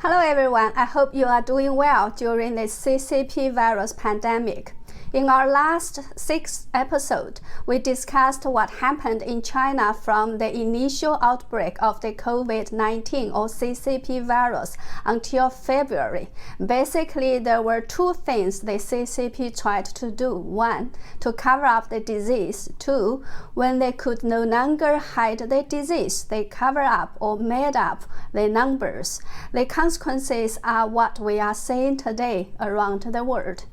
Hello everyone, I hope you are doing well during the CCP virus pandemic. In our last 6 episodes, we discussed what happened in China from the initial outbreak of the COVID-19 or CCP virus until February. Basically, there were 2 things the CCP tried to do. 1, to cover up the disease. 2, when they could no longer hide the disease, they covered up or made up the numbers. The consequences are what we are seeing today around the world.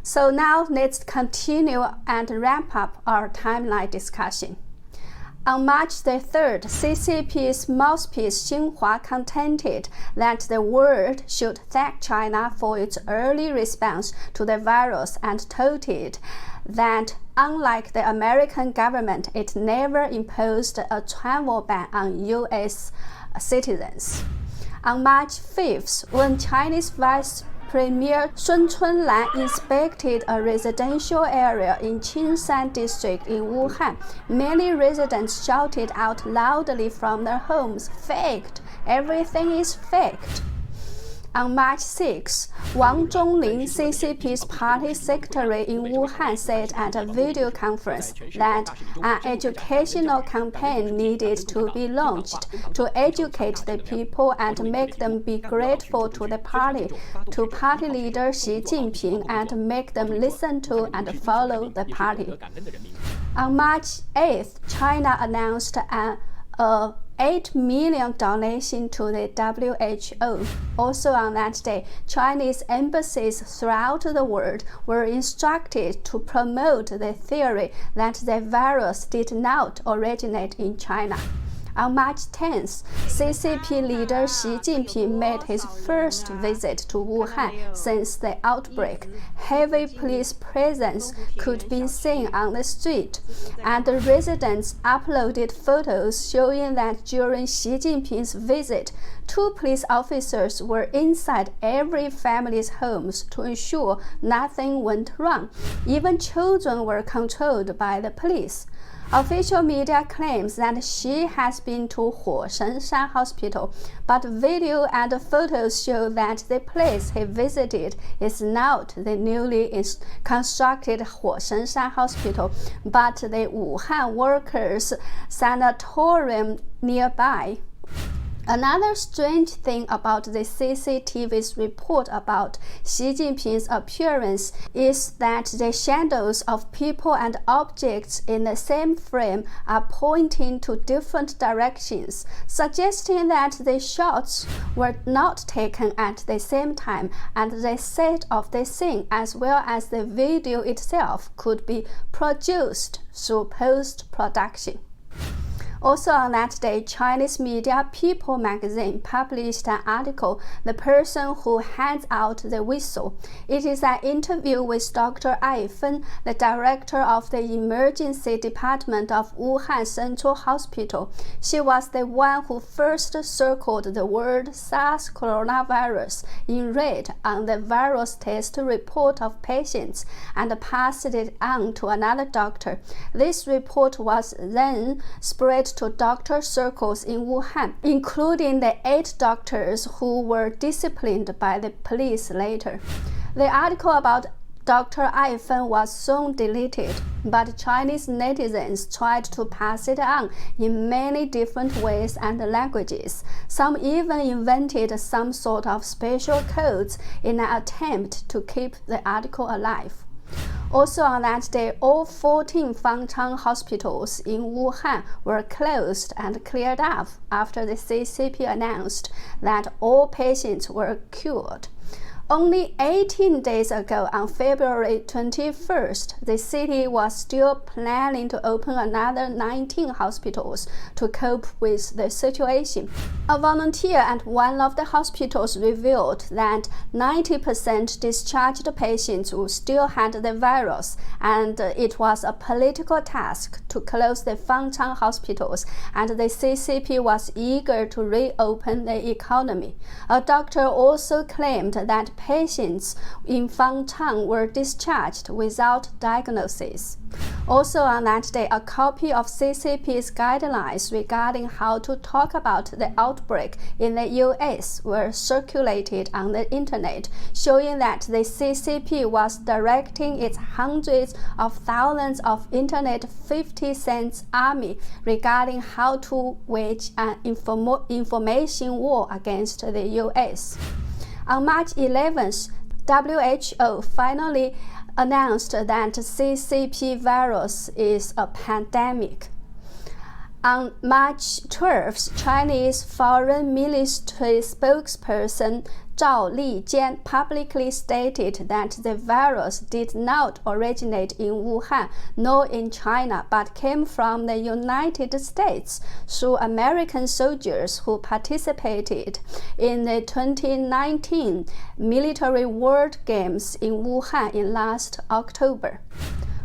So now let's continue and wrap up our timeline discussion. On March the 3rd, CCP's mouthpiece Xinhua contended that the world should thank China for its early response to the virus and touted that unlike the American government, it never imposed a travel ban on U.S. citizens. On March 5th, when Chinese Vice Premier Sun Chunlan inspected a residential area in Qingshan district in Wuhan, many residents shouted out loudly from their homes, "Faked! Everything is faked!" On March 6, Wang Zhongling, CCP's party secretary in Wuhan, said at a video conference that an educational campaign needed to be launched to educate the people and make them be grateful to the party, to party leader Xi Jinping, and make them listen to and follow the party. On March 8th, China announced an 8 million donation to the WHO. Also on that day, Chinese embassies throughout the world were instructed to promote the theory that the virus did not originate in China. On March 10th, CCP leader Xi Jinping made his first visit to Wuhan since the outbreak. Heavy police presence could be seen on the street, and the residents uploaded photos showing that during Xi Jinping's visit, 2 police officers were inside every family's homes to ensure nothing went wrong. Even children were controlled by the police. Official media claims that Xi has been to Huoshenshan Hospital, but video and photos show that the place he visited is not the newly constructed Huoshenshan Hospital, but the Wuhan Workers' Sanatorium nearby. Another strange thing about the CCTV's report about Xi Jinping's appearance is that the shadows of people and objects in the same frame are pointing to different directions, suggesting that the shots were not taken at the same time, and the set of the scene as well as the video itself could be produced through post-production. Also on that day, Chinese media People magazine published an article, "The Person Who Hands Out the Whistle." It is an interview with Dr. Ai Fen, the director of the emergency department of Wuhan Central Hospital. She was the one who first circled the word SARS coronavirus in red on the virus test report of patients and passed it on to another doctor. This report was then spread to doctor circles in Wuhan, including the 8 doctors who were disciplined by the police later. The article about Dr. Ai Fen was soon deleted, but Chinese netizens tried to pass it on in many different ways and languages. Some even invented some sort of special codes in an attempt to keep the article alive. Also on that day, all 14 Fangchang hospitals in Wuhan were closed and cleared up after the CCP announced that all patients were cured. Only 18 days ago, on February 21st, the city was still planning to open another 19 hospitals to cope with the situation. A volunteer at one of the hospitals revealed that 90% discharged patients who still had the virus, and it was a political task to close the Fangchang hospitals, and the CCP was eager to reopen the economy. A doctor also claimed that patients in Fangchang were discharged without diagnosis. Also on that day, a copy of CCP's guidelines regarding how to talk about the outbreak in the US were circulated on the internet, showing that the CCP was directing its hundreds of thousands of internet 50 cents army regarding how to wage an information war against the US. On March 11th, WHO finally announced that CCP virus is a pandemic. On March 12th, Chinese Foreign Ministry spokesperson Zhao Lijian publicly stated that the virus did not originate in Wuhan nor in China, but came from the United States through American soldiers who participated in the 2019 Military World Games in Wuhan in last October.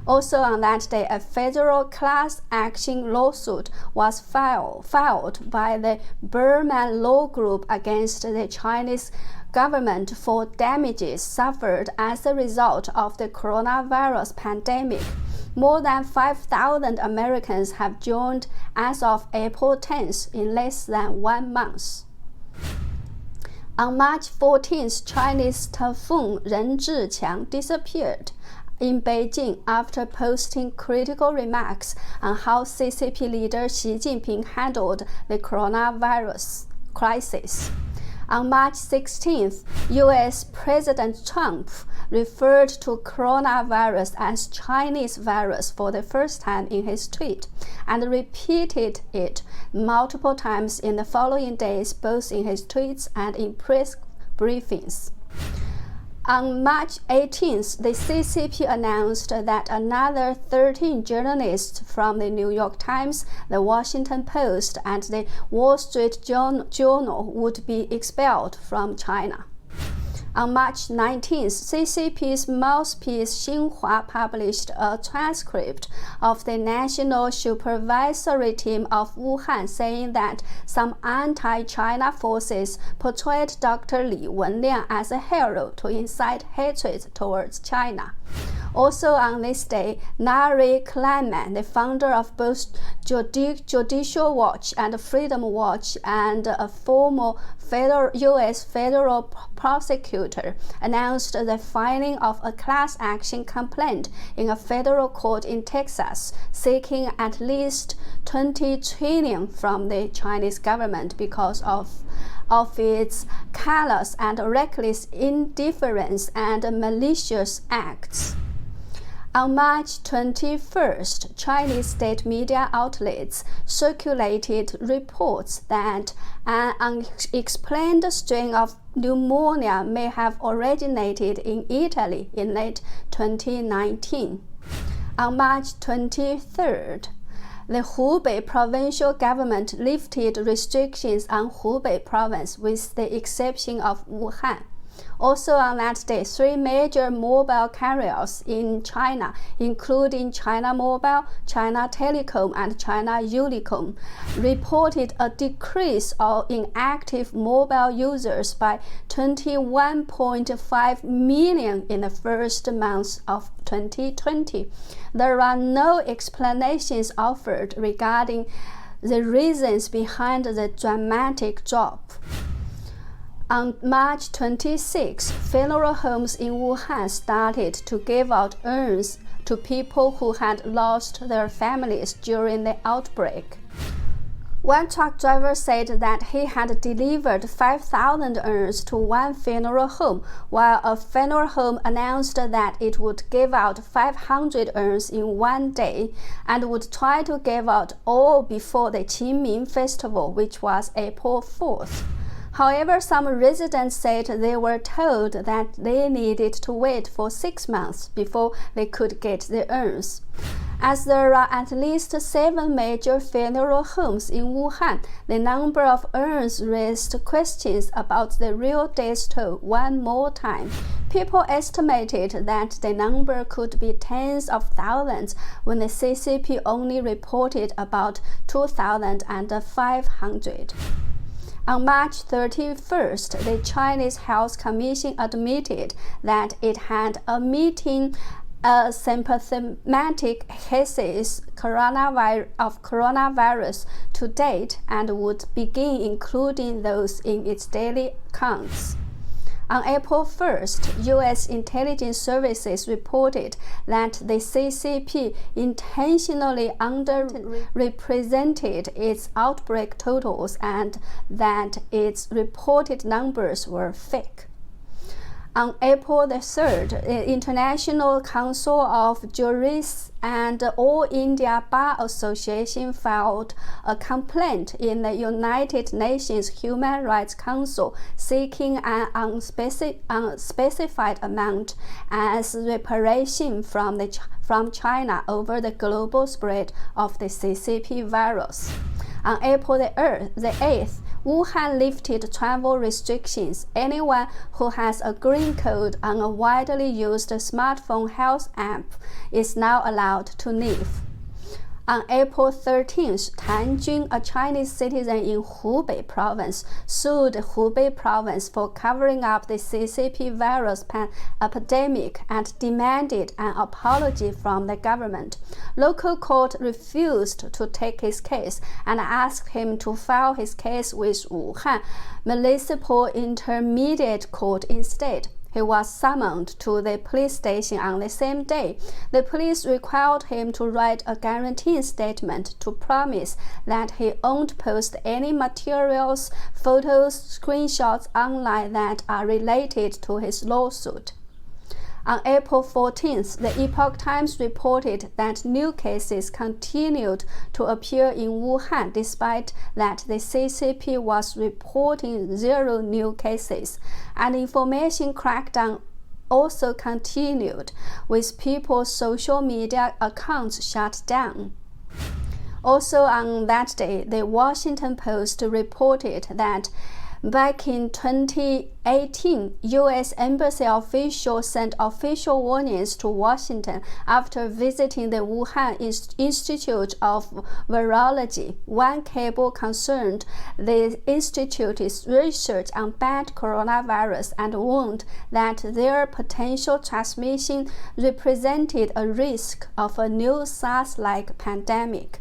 Also on that day, a federal class action lawsuit was filed by the Burman Law Group against the Chinese government for damages suffered as a result of the coronavirus pandemic. More than 5,000 Americans have joined as of April 10th in less than 1 month. On March 14th, Chinese typhoon Ren Zhiqiang disappeared in Beijing after posting critical remarks on how CCP leader Xi Jinping handled the coronavirus crisis. On March 16th, US President Trump referred to coronavirus as Chinese virus for the first time in his tweet and repeated it multiple times in the following days, both in his tweets and in press briefings. On March 18th, the CCP announced that another 13 journalists from the New York Times, the Washington Post, and the Wall Street Journal would be expelled from China. On March 19th, CCP's mouthpiece Xinhua published a transcript of the National Supervisory Team of Wuhan saying that some anti-China forces portrayed Dr. Li Wenliang as a hero to incite hatred towards China. Also on this day, Nari Kleinman, the founder of both Judicial Watch and Freedom Watch and a former U.S. federal prosecutor, announced the filing of a class action complaint in a federal court in Texas, seeking at least $20 trillion from the Chinese government because of its callous and reckless indifference and malicious acts. On March 21st, Chinese state media outlets circulated reports that an unexplained strain of pneumonia may have originated in Italy in late 2019. On March 23rd, the Hubei provincial government lifted restrictions on Hubei province with the exception of Wuhan. Also on that day, 3 major mobile carriers in China, including China Mobile, China Telecom, and China Unicom, reported a decrease in active mobile users by 21.5 million in the first month of 2020. There are no explanations offered regarding the reasons behind the dramatic drop. On March 26, funeral homes in Wuhan started to give out urns to people who had lost their families during the outbreak. One truck driver said that he had delivered 5,000 urns to one funeral home, while a funeral home announced that it would give out 500 urns in one day and would try to give out all before the Qingming festival, which was April 4th. However, some residents said they were told that they needed to wait for 6 months before they could get the urns. As there are at least 7 major funeral homes in Wuhan, the number of urns raised questions about the real death toll one more time. People estimated that the number could be tens of thousands when the CCP only reported about 2,500. On March 31st, the Chinese Health Commission admitted that it had admitting asymptomatic cases of coronavirus to date and would begin including those in its daily counts. On April 1st, U.S. intelligence services reported that the CCP intentionally underrepresented its outbreak totals and that its reported numbers were fake. On April the 3rd, the International Council of Jurists and All India Bar Association filed a complaint in the United Nations Human Rights Council seeking an unspecified amount as reparation from China over the global spread of the CCP virus. On April the 8th, Wuhan lifted travel restrictions. Anyone who has a green code on a widely used smartphone health app is now allowed to leave. On April 13th, Tan Jun, a Chinese citizen in Hubei province, sued Hubei province for covering up the CCP virus epidemic and demanded an apology from the government. Local court refused to take his case and asked him to file his case with Wuhan Municipal Intermediate Court instead. He was summoned to the police station on the same day. The police required him to write a guaranteeing statement to promise that he won't post any materials, photos, screenshots online that are related to his lawsuit. On April 14th, the Epoch Times reported that new cases continued to appear in Wuhan despite that the CCP was reporting 0 new cases. An information crackdown also continued, with people's social media accounts shut down. Also on that day, the Washington Post reported that back in 2018, U.S. Embassy officials sent official warnings to Washington after visiting the Wuhan Institute of Virology. One cable concerned the institute's research on bad coronavirus and warned that their potential transmission represented a risk of a new SARS-like pandemic.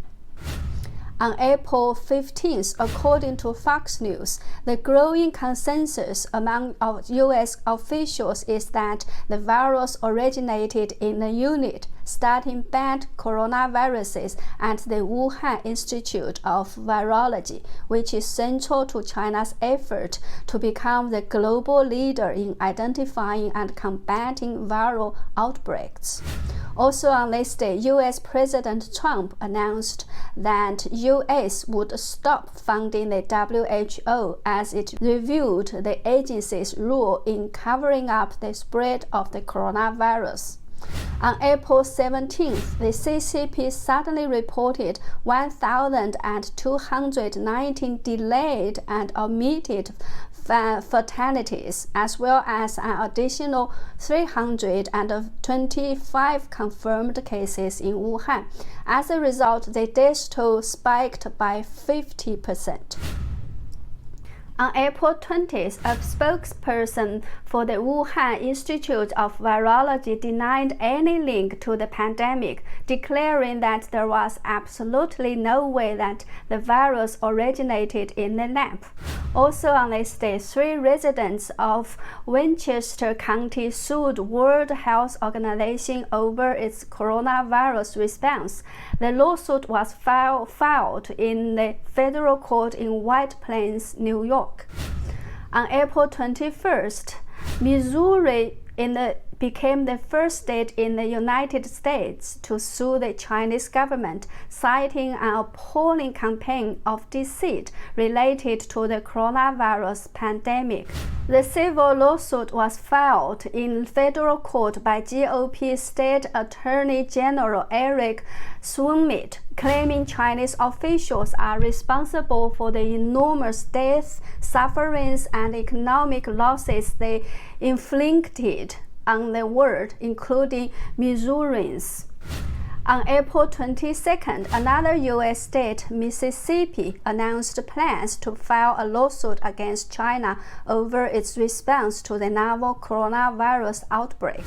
On April 15th, according to Fox News, the growing consensus among U.S. officials is that the virus originated in a unit studying bad coronaviruses at the Wuhan Institute of Virology, which is central to China's effort to become the global leader in identifying and combating viral outbreaks. Also on this day, U.S. President Trump announced that U.S. would stop funding the WHO as it reviewed the agency's role in covering up the spread of the coronavirus. On April 17th, the CCP suddenly reported 1,219 delayed and omitted fatalities, as well as an additional 325 confirmed cases in Wuhan. As a result, the death toll spiked by 50%. On April 20th, a spokesperson for the Wuhan Institute of Virology denied any link to the pandemic, declaring that there was absolutely no way that the virus originated in the lab. Also on this day, 3 residents of Winchester County sued World Health Organization over its coronavirus response. The lawsuit was filed in the federal court in White Plains, New York. On April 21st, Missouri became the first state in the United States to sue the Chinese government, citing an appalling campaign of deceit related to the coronavirus pandemic. The civil lawsuit was filed in federal court by GOP State Attorney General Eric Swinmit, claiming Chinese officials are responsible for the enormous deaths, sufferings, and economic losses they inflicted on the world, including Missourians. On April 22nd, another U.S. state, Mississippi, announced plans to file a lawsuit against China over its response to the novel coronavirus outbreak.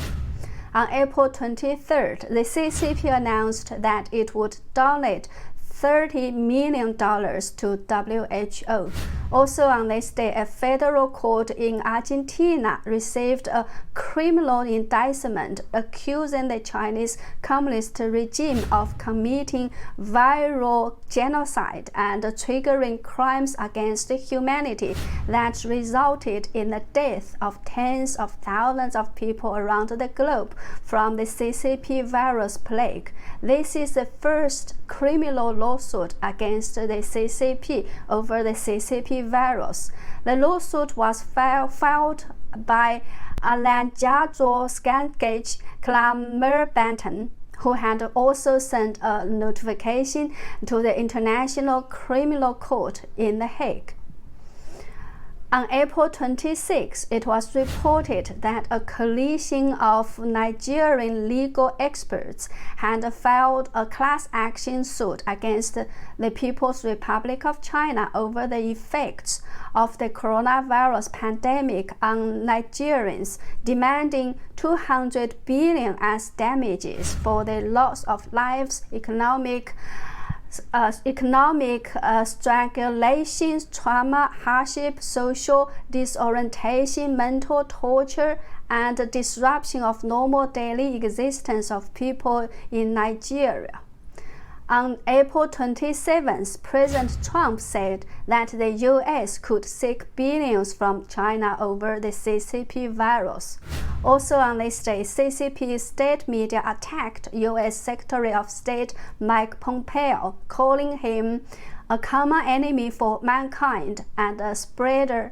On April 23rd, the CCP announced that it would donate $30 million to WHO. Also on this day, a federal court in Argentina received a criminal indictment accusing the Chinese Communist regime of committing viral genocide and triggering crimes against humanity that resulted in the death of tens of thousands of people around the globe from the CCP virus plague. This is the first criminal lawsuit against the CCP over the CCP virus. The lawsuit was filed by Alejandro Skankage Clamerbanton, who had also sent a notification to the International Criminal Court in The Hague. On April 26, it was reported that a coalition of Nigerian legal experts had filed a class action suit against the People's Republic of China over the effects of the coronavirus pandemic on Nigerians, demanding 200 billion as damages for the loss of lives, economic strangulation, trauma, hardship, social disorientation, mental torture, and disruption of normal daily existence of people in Nigeria. On April 27th, President Trump said that the U.S. could seek billions from China over the CCP virus. Also on this day, CCP state media attacked U.S. Secretary of State Mike Pompeo, calling him a common enemy for mankind and a spreader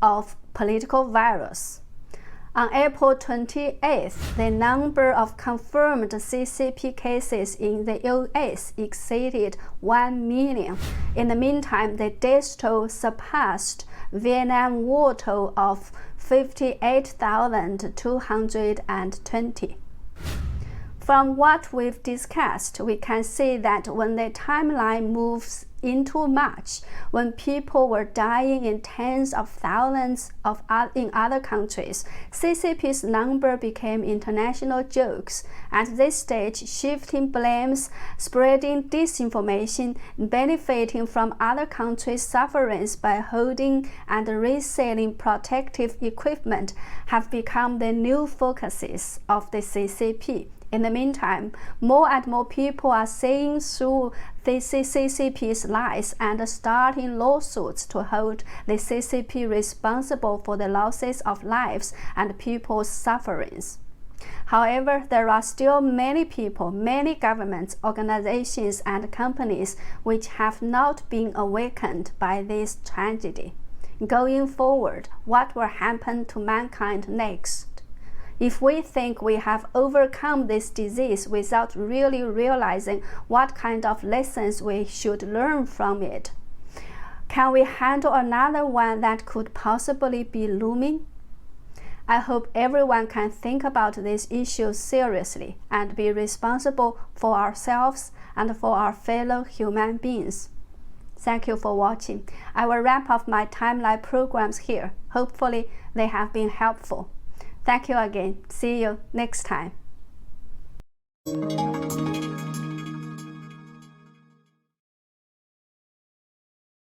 of political virus. On April 28th, the number of confirmed CCP cases in the U.S. exceeded 1 million. In the meantime, the death toll surpassed Vietnam War toll of 58,220. From what we've discussed, we can see that when the timeline moves into March, when people were dying in tens of thousands in other countries, CCP's number became international jokes. At this stage, shifting blames, spreading disinformation, benefiting from other countries' sufferings by holding and reselling protective equipment have become the new focuses of the CCP. In the meantime, more and more people are seeing through the CCP's lies and starting lawsuits to hold the CCP responsible for the losses of lives and people's sufferings. However, there are still many people, many governments, organizations, and companies which have not been awakened by this tragedy. Going forward, what will happen to mankind next? If we think we have overcome this disease without really realizing what kind of lessons we should learn from it, can we handle another one that could possibly be looming? I hope everyone can think about this issue seriously and be responsible for ourselves and for our fellow human beings. Thank you for watching. I will wrap up my timeline programs here. Hopefully, they have been helpful. Thank you again. See you next time.